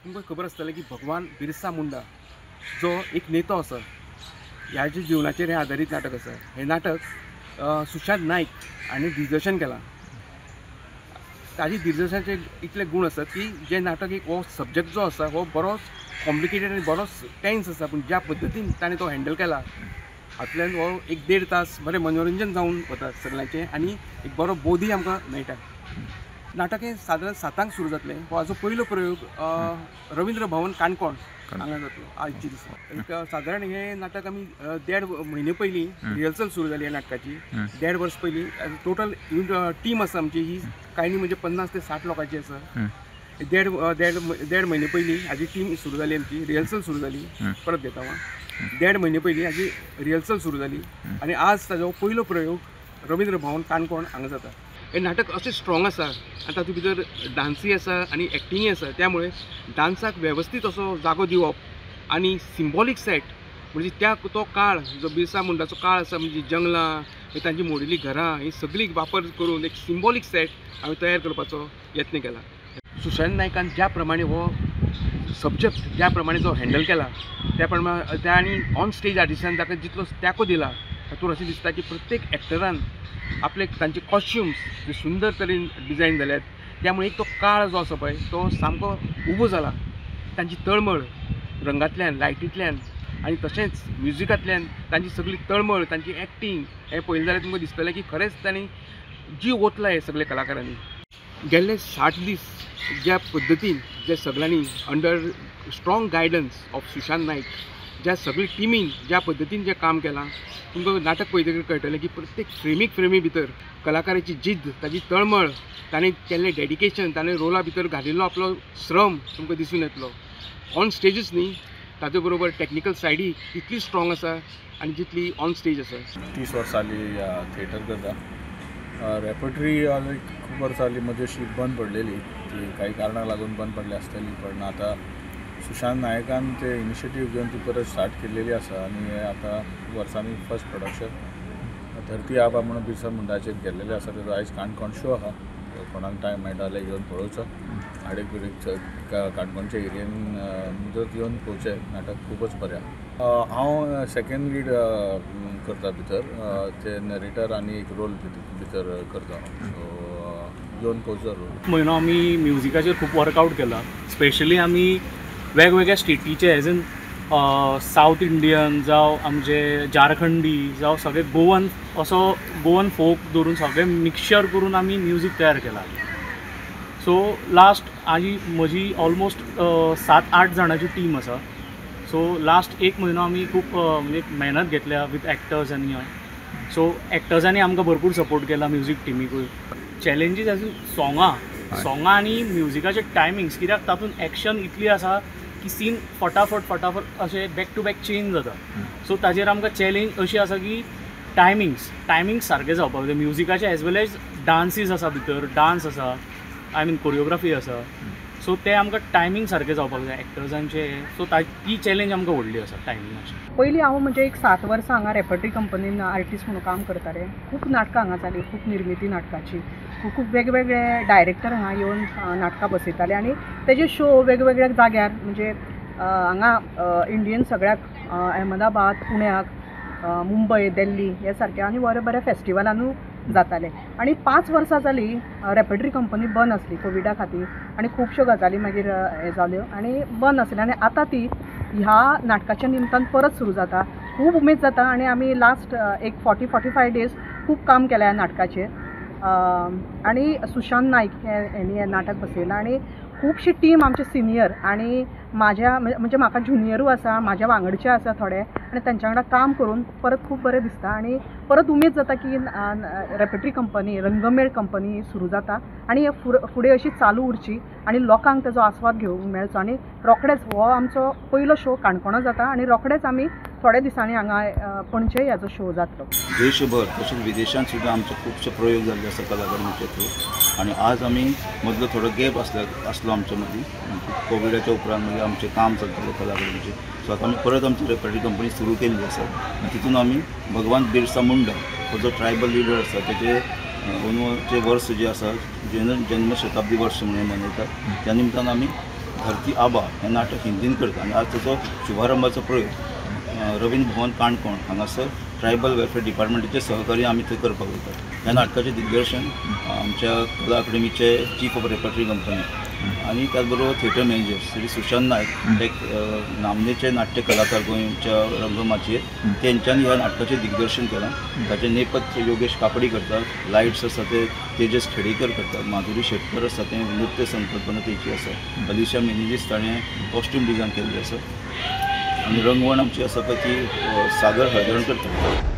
तुमकां खबर आसतलें की भगवान बिरसा मुंडा जो एक नेतो आसा ह्याच्या जिवनाचेर हें आदारीत नाटक आसा। हें नाटक सुशांत नाईक हांणी दिग्दर्शन केलां। ताजी दिग्दर्शनाचे इतले गुण आसात की जे नाटक एक हो सब्जेक्ट जो आसा हो बरोच कॉम्प्लिकेटेड आनी बरोच टेन्स आसा, पूण ज्या पद्दतीन ताणें तो हँडल केला हातूंतल्यान हो 1-1.5 तास बरें मनोरंजन जावन वता सगळ्यांचें आनी एक बरो बोधी आमकां मेळटा। नाटक हें सादारण 7 सुरू जातलें। हो हाजो पयलो प्रयोग रवींद्र भवन काणकोण हांगा जातलो आयच्या दिसा। एक सादारण हें नाटक आमी 1.5 म्हयने पयलीं रिहर्सल सुरू जाली ह्या नाटकाची। 1.5 वर्स पयलीं टोटल टीम आसा आमची, ही कांय म्हणजे 50 ते 60 लोकांची आसा। 1.5 म्हयने पयलीं हाजी टीम सुरू जाली, आमची रिहर्सल सुरू जाली। परत घेता हांव 1.5 म्हयने पयलीं हाजी रिहर्सल सुरू जाली आनी आज ताजो पयलो प्रयोग रवींद्र भवन काणकोण हांगा जाता। हें नाटक अशें स्ट्रॉंग आसा आनी तातूंत भितर डान्सूय आसा आनी एक्टिंगूय आसा, त्यामुळे डान्साक वेवस्थीत असो जागो दिवप आनी सिंबॉलीक सेट म्हणजे तो काळ जो बिरसा मुंडाचो काळ आसा, म्हणजे जंगलां तांची मोडिल्लीं घरां ही सगळी वापर करून एक सिंबॉलीक सेट हांवें तयार करपाचो यत्न केला। सुशांत नायकान ज्या प्रमाणे हो सब्जेक्ट ज्या प्रमाणे तो हँडल केला त्या प्रमाणे त्या आनी ऑन स्टेज आर्टिस्टान ताका जितलो त्याको दिला तातूंत अशें दिसता की प्रत्येक एक्टरान आपले तांचे कॉस्ट्युम्स जे सुंदर तरेन डिजायन जाल्यात, त्यामुळे एक तो काळ जो आसा पळय तो सामको उबो जाला। तांची तळमळ रंगांतल्यान, लायटींतल्यान आनी तशेंच म्युजिकांतल्यान तांची सगळी तळमळ, तांची एक्टींग हें पळयलें जाल्यार तुमकां दिसतलें की खरेंच तांणी जीव ओतला हे सगळे कलाकारांनी। गेल्ले 60 दीस ज्या पद्दतीन जे सगळ्यांनी under strong guidance of Sushant Naik ज्या सगळी टिमीन ज्या पद्दतीन जें काम केलां, तुमकां नाटक पळयतकीर कळटलें की प्रत्येक फ्रेमी भितर कलाकाराची जिद्द, ताची तळमळ, ताणें केल्लें डेडिकेशन, ताणें रोला भितर घालिल्लो आपलो श्रम तुमकां दिसून येतलो। ऑन स्टेजूच न्ही, ताचे बरोबर टॅक्निकल सायडी तितली स्ट्रॉंग आसा आनी जितली ऑन स्टेज आसा। 30 वर्सां जालीं थिएटर करता। रेपर्टरी खूब वर्सां जालीं म्हजी अशी बंद पडलेली, ती काही कारणाक लागून बंद पडली आसतली, पण आतां सुशांत नायकान ते इनिशिएटीव घेवन ती परत स्टार्ट केल्लेली आसा आनी हे आतां वर्सांनी फर्स्ट प्रोडक्शन धरती आबा म्हणून बिरसा मुंडाचेर गेल्लेले आसा। तेजो आयज काणकोण शो आहा, कोणाक टायम मेळटा जाल्यार येवन पळोवचो। आडेक बिडेक काणकोणच्या एरियेन मुजरत येवन पळोवचें, नाटक खूबच बरें आहा। हांव सेकेंड लीड करता भितर, ते नरेटर आनी एक रोल भितर करता, सो येवन पळोवचो रोल। म्हयनो आमी म्युजिकाचेर खूब वर्कआवट केला, स्पेशली आमी वेगवेगळ्या स्टेटीचे एज इन सावथ इंडियन जावं आमचे झारखंडी जावं सगळे गोवन असो गोवन फोक धरून सगळे मिक्सचर करून आमी म्युजीक तयार केला। सो लास्ट म्हजी ऑलमोस्ट 7-8 जाणांची टीम आसा। सो लास्ट 1 म्हयनो आमी खूब म्हणजे मेहनत घेतल्या विथ एक्टर्स आनी सो एक्टर्सांनी आमकां भरपूर सपोर्ट केला, म्युजीक टिमीकूय। चॅलेंजीस एज इन सोंगां आनी म्युजिकाचे टायमिंग्स, कित्याक तातूंत एक्शन इतली आसा की सीन फटाफट अशें बॅक टू बॅक चेंज जाता। सो ताजेर आमकां चॅलेंज अशी आसा की टायमिंग्स सारके जावपाक जाय म्युजिकाचे, एज वेल एज डान्सीस आसा भितर, डान्स आसा, आय मीन कोरियोग्राफी आसा। सो ते आमकां टायमिंग सारके जावपाक जाय एक्टर्सांचे। सो ती चॅलेंज आमकां व्हडली आसा टायमिंगाची। पयलीं हांव म्हणजे एक 7 वर्सां हांगा रेपर्टरी कंपनीन आर्टिस्ट म्हणून काम करतालें। खूब नाटकां हांगा जालीं, खूब निर्मिती नाटकाची, खूब वेगवेगळे डायरेक्टर हांगा येवन नाटकां बसयताले आनी तेजे शो वेगवेगळ्या जाग्यार म्हणजे हांगा इंडियन सगळ्याक अहमदाबाद, पुण्याक, मुंबय, दिल्ली हे सारके आनी बऱ्या फेस्टिवलांनूय जाताले। आनी 5 वर्सां जालीं रेपर्टरी कंपनी बंद आसली कोविडा खातीर आनी खुबश्यो गजाली मागीर हे जाल्यो आनी बंद आसली आनी आतां ती ह्या नाटकाच्या निमतान परत सुरू जाता। खूब उमेद जाता आनी आमी लास्ट एक 40-45 डेज खूब काम केलें ह्या नाटकाचेर आनी सुशांत नाईक हेणी हें नाटक बसयलां आनी खुबशी टीम आमचे सिनियर आनी म्हाज्या म्हणजे म्हाका ज्युनियरूय आसा, म्हाज्या वांगडचे आसा थोडे, आनी तांच्या वांगडा काम करून परत खूब बरें दिसता आनी परत उमेद जाता की रेपर्टरी कंपनी, रंगमेळ कंपनी सुरू जाता आनी फुडें अशी चालू उरची आनी लोकांक तेजो आस्वाद घेवंक मेळचो। आनी रोखडेच हो आमचो पयलो शो काणकोणा जाता आनी रोखडेच आमी थोड्या दिसांनी हांगा पणजे ह्याचो शो जातलो। देशभर तशेंच विदेशांत सुद्दां आमचे खुबशे प्रयोग जाल्ले आसा कलाकारांचे थ्रू, आनी आज आमी मदलो थोडो गॅप आसलो आमचे मदीं कोविडाच्या उपरांत मागीर आमचें काम चलतालें कलाकारांचें। सो आतां आमी परत आमची रेपर्टरी कंपनी सुरू केल्ली आसा आनी तितून आमी भगवान बिरसा मुंडा हो जो ट्रायबल लिडर आसा तेजे 90वें वर्स जे आसा जन्म शताब्दी वर्स म्हणून मनयतात, त्या निमतान आमी धरती आबा हें नाटक हिंदीन करता आनी आज ताचो शुभारंभाचो प्रयोग रवींद्र भवन काणकोण हांगासर ट्रायबल वेलफेअर डिपार्टमेंटाचे सहकारी आमी थंय करपाक वयतात. ह्या नाटकाचें दिग्दर्शन आमच्या कला अकादमीचे चीफ ऑफ रेपर्टरी कंपनी आणि त्याचबरोबर थिएटर मॅनेजर श्री सुशांत नायक एक नामनेचे नाट्य कलाकार गोंयच्या रंगमाचयेर तेंच्यांनी ह्या नाटकाचें दिग्दर्शन केलां. ताचें नेपथ्य योगेश कापडी करतात, लायट्स आसा ते तेजस खेडेकर करतात, माधुरी शेटकर आसा ते नृत्य संकल्पना तेची आसा, अलिशा मेनेजीस ताणें कॉस्ट्यूम डिझायन केल्ली आसा आणि रंगवण आमची आसा पळय ती सागर हळदणकर करता.